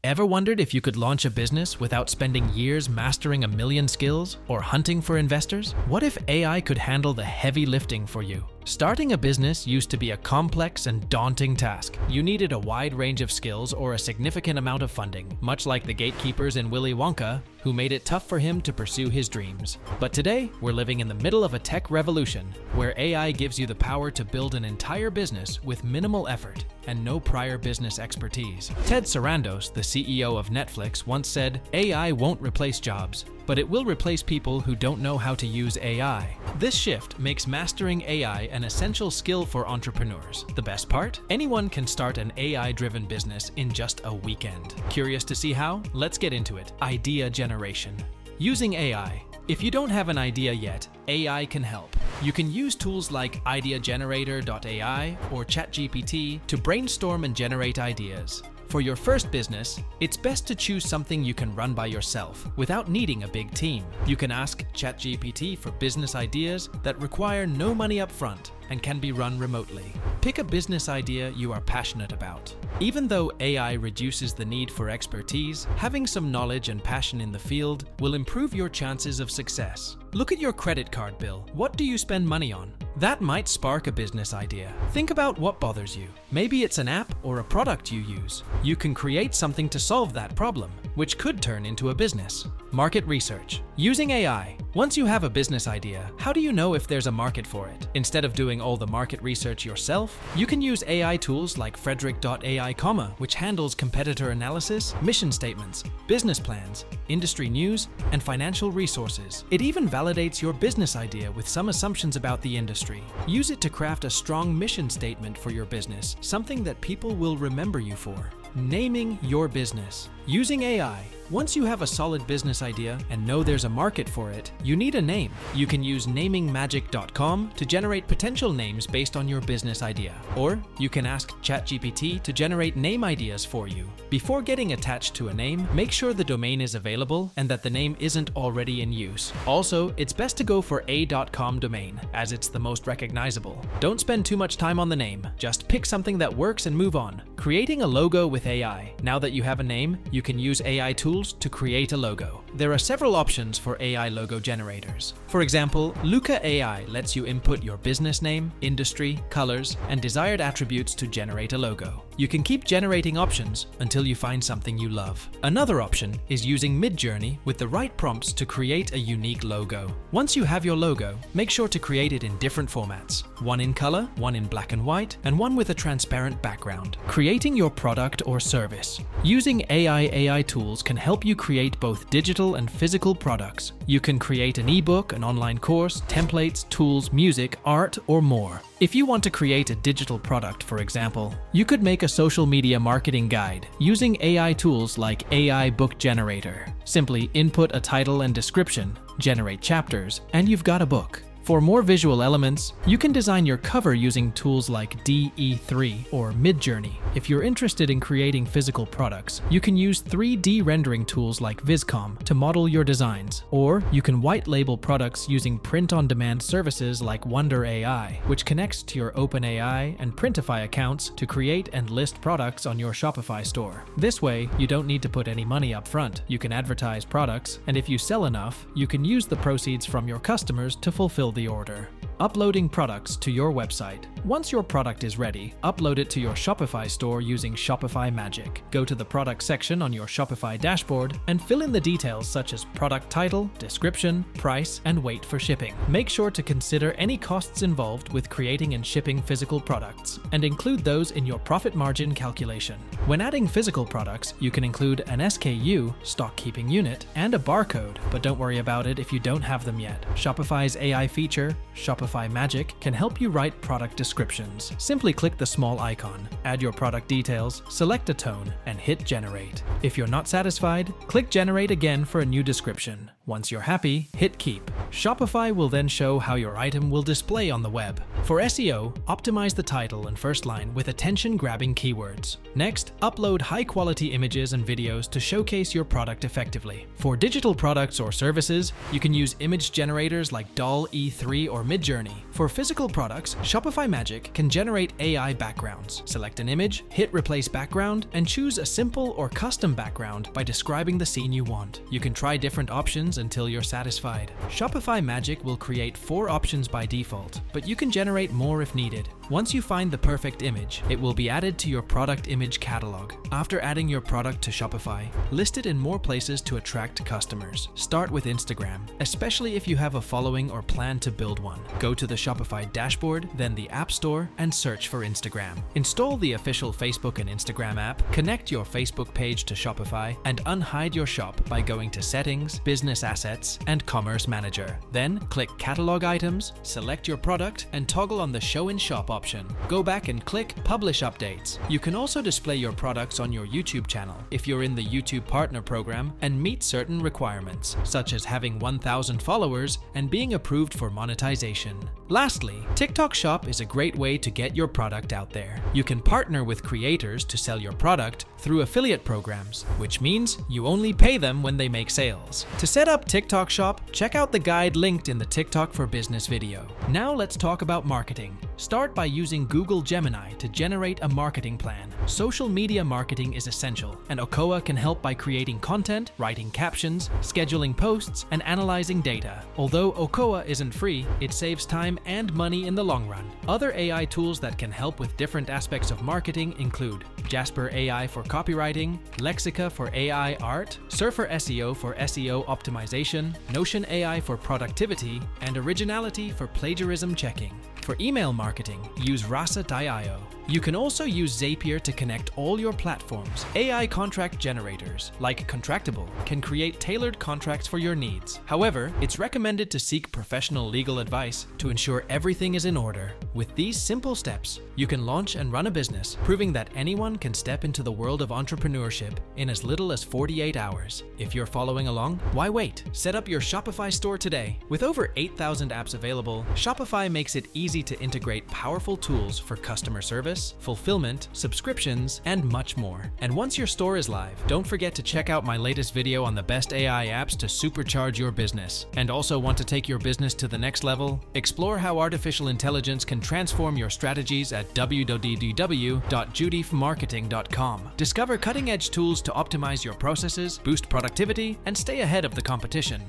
Ever wondered if you could launch a business without spending years mastering a million skills or hunting for investors? What if AI could handle the heavy lifting for you? Starting a business used to be a complex and daunting task. You needed a wide range of skills or a significant amount of funding, much like the gatekeepers in Willy Wonka, who made it tough for him to pursue his dreams. But today, we're living in the middle of a tech revolution, where AI gives you the power to build an entire business with minimal effort and no prior business expertise. Ted Sarandos, the CEO of Netflix, once said, "AI won't replace jobs, but it will replace people who don't know how to use AI." This shift makes mastering AI an essential skill for entrepreneurs. The best part? Anyone can start an AI-driven business in just a weekend. Curious to see how? Let's get into it. Idea generation. Using AI. If you don't have an idea yet, AI can help. You can use tools like ideagenerator.ai or ChatGPT to brainstorm and generate ideas. For your first business, it's best to choose something you can run by yourself without needing a big team. You can ask ChatGPT for business ideas that require no money up front and can be run remotely. Pick a business idea you are passionate about. Even though AI reduces the need for expertise, having some knowledge and passion in the field will improve your chances of success. Look at your credit card bill. What do you spend money on? That might spark a business idea. Think about what bothers you. Maybe it's an app or a product you use. You can create something to solve that problem, which could turn into a business. Market research. Using AI. Once you have a business idea, how do you know if there's a market for it? Instead of doing all the market research yourself, you can use AI tools like Frederick.ai, which handles competitor analysis, mission statements, business plans, industry news, and financial resources. It even validates your business idea with some assumptions about the industry. Use it to craft a strong mission statement for your business, something that people will remember you for. Naming your business. Using AI. Once you have a solid business idea and know there's a market for it, you need a name. You can use namingmagic.com to generate potential names based on your business idea. Or you can ask ChatGPT to generate name ideas for you. Before getting attached to a name, make sure the domain is available and that the name isn't already in use. Also, it's best to go for a.com domain, as it's the most recognizable. Don't spend too much time on the name. Just pick something that works and move on. Creating a logo with AI. Now that you have a name, you can use AI tools to create a logo. There are several options for AI logo generators. For example, Luca AI lets you input your business name, industry, colors, and desired attributes to generate a logo. You can keep generating options until you find something you love. Another option is using Midjourney with the right prompts to create a unique logo. Once you have your logo, make sure to create it in different formats. One in color, one in black and white, and one with a transparent background. Creating your product or service. Using AI tools can help you create both digital and physical products. You can create an ebook, an online course, templates, tools, music, art, or more. If you want to create a digital product, for example, you could make a social media marketing guide using AI tools like AI Book Generator. Simply input a title and description, generate chapters, and you've got a book. For more visual elements, you can design your cover using tools like DE3 or Midjourney. If you're interested in creating physical products, you can use 3D rendering tools like Viscom to model your designs. Or you can white label products using print-on-demand services like Wonder AI, which connects to your OpenAI and Printify accounts to create and list products on your Shopify store. This way, you don't need to put any money up front. You can advertise products, and if you sell enough, you can use the proceeds from your customers to fulfill the order. Uploading products to your website. Once your product is ready, upload it to your Shopify store using Shopify Magic. Go to the product section on your Shopify dashboard and fill in the details such as product title, description, price, and weight for shipping. Make sure to consider any costs involved with creating and shipping physical products, and include those in your profit margin calculation. When adding physical products, you can include an SKU, stock keeping unit, and a barcode, but don't worry about it if you don't have them yet. Shopify's AI feature, Shopify Magic, can help you write product descriptions. Simply click the small icon, add your product details, select a tone, and hit generate. If you're not satisfied, click generate again for a new description. Once you're happy, hit keep. Shopify will then show how your item will display on the web. For SEO, optimize the title and first line with attention-grabbing keywords. Next, upload high-quality images and videos to showcase your product effectively. For digital products or services, you can use image generators like DALL-E3 or Midjourney. For physical products, Shopify Magic can generate AI backgrounds. Select an image, hit replace background, and choose a simple or custom background by describing the scene you want. You can try different options until you're satisfied. Shopify Magic will create 4 options by default, but you can generate more if needed. Once you find the perfect image, it will be added to your product image catalog. After adding your product to Shopify, list it in more places to attract customers. Start with Instagram, especially if you have a following or plan to build one. Go to the Shopify dashboard, then the App Store, and search for Instagram. Install the official Facebook and Instagram app, connect your Facebook page to Shopify, and unhide your shop by going to Settings, Business Assets, and Commerce Manager. Then click Catalog Items, select your product, and toggle on the Show in Shop option. Go back and click Publish Updates. You can also display your products on your YouTube channel if you're in the YouTube Partner Program and meet certain requirements, such as having 1,000 followers and being approved for monetization. Lastly, TikTok Shop is a great way to get your product out there. You can partner with creators to sell your product through affiliate programs, which means you only pay them when they make sales. To set up TikTok Shop, check out the guide linked in the TikTok for Business video. Now let's talk about marketing. Start by using Google Gemini to generate a marketing plan. Social media marketing is essential, and Okoa can help by creating content, writing captions, scheduling posts, and analyzing data. Although Okoa isn't free, it saves time and money in the long run. Other AI tools that can help with different aspects of marketing include Jasper AI for copywriting, Lexica for AI art, Surfer SEO for SEO optimization, Notion AI for productivity, and Originality for plagiarism checking. For email marketing, use Rasa.io. You can also use Zapier to connect all your platforms. AI contract generators, like Contractable, can create tailored contracts for your needs. However, it's recommended to seek professional legal advice to ensure everything is in order. With these simple steps, you can launch and run a business, proving that anyone can step into the world of entrepreneurship in as little as 48 hours. If you're following along, why wait? Set up your Shopify store today. With over 8,000 apps available, Shopify makes it easy to integrate powerful tools for customer service, fulfillment, subscriptions, and much more. And once your store is live, don't forget to check out my latest video on the best AI apps to supercharge your business. And also want to take your business to the next level? Explore how artificial intelligence can transform your strategies at www.judyfmarketing.com. Discover cutting-edge tools to optimize your processes, boost productivity, and stay ahead of the competition.